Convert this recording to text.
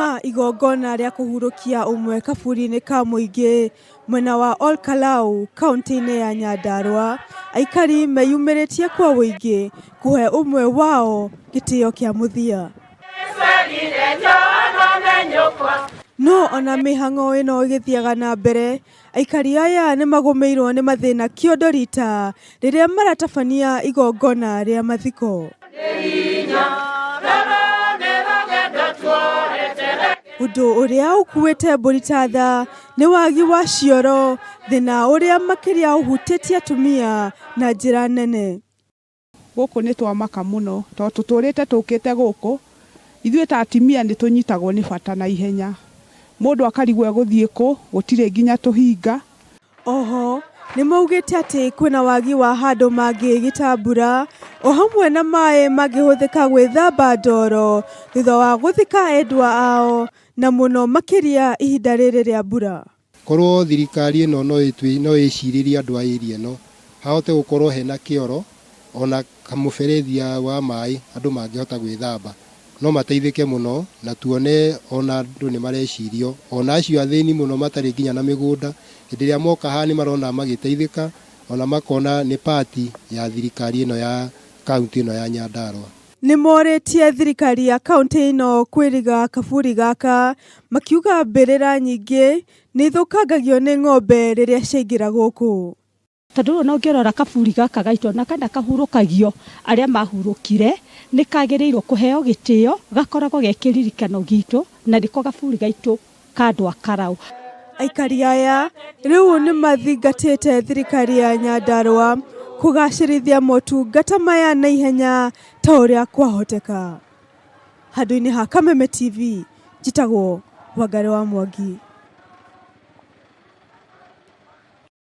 Kuma igongona rĩa kũhurũkia ũmwe kaburi-inĩ ka mũingĩ mwena wa Ol Kalou kaunti-inĩ ya Nyandarua, aikari meyumĩrĩtie kwa ũingĩ kũhe ũmwe wao gĩtĩo kĩa mũthia. No ona mĩhang'o ĩno ĩgĩthiaga na mbere, aikari aya nĩ magũmĩirwo nĩ mathĩna kĩondo rita rĩrĩa maratabania igongona rĩa mathiko. Ũndũ ũrĩa ũkuĩte mbũri ta tha nĩ wagi wa cioro, thĩna ũrĩa makĩria ũhutĩtie atumia na njĩra nene. Gũkũ nĩ twamaka mũno tondũ tũtũrĩte tũkĩte gũkũ, ithuĩ ta atumia nĩ tũnyitagwo nĩ bata na ihenya. Mũndũ akarigwo gũthiĩ kũ, gũtirĩ nginya tũhinga. Oho nĩ maugĩte atĩ kwĩna wagi wa handũ mangĩgita mbura, o hamwe na maĩ mangĩhũthĩka gwĩthamba ndoro thutha wa gũthika endwa ao, na mũno makĩria ihinda rĩrĩ rĩa mbura. Korwo thirikari ĩno no ĩcirĩrie andũ a area ĩno, hahote gũkorwo hena kĩoro ona kamũberethia wa maĩ andũ mangĩhota gwĩthamba, no mateithĩke mũno na tuone ona andũ nĩ marecirio, ona acio athĩni mũno matarĩ nginya na mĩgũnda, hĩndĩ ĩrĩa moka haha nĩ marona magĩteithĩka, ona makona nĩ pati ya thirikari ĩno ya kaunti ĩno ya Nyandarua. Nĩ morĩtie thirikari ya kaunti ĩno kwĩriga kaburi gaka, makiuga mbĩrĩra nyingĩ nĩ ithũkangagio nĩ ng'ombe rĩrĩa ciaingĩra gũkũ. Tondũ no ngĩrora kaburi gaka gaitũ na kana kahurũkagio arĩa mahurũkire, nĩ kagĩrĩirwo kũheo gĩtĩo, gakoragwo gekĩririkano gitũ na nĩko kaburi gaitũ ka andũ a Kalou. Aikari aya rĩu nĩ mathingatĩte thirikari ya Nyandarua kũgacĩrithia motungata maya na ihenya ta ũrĩa kwahoteka. Handũ-inĩ ha Kameme TV, njĩtagwo Wangari wa Mwangi.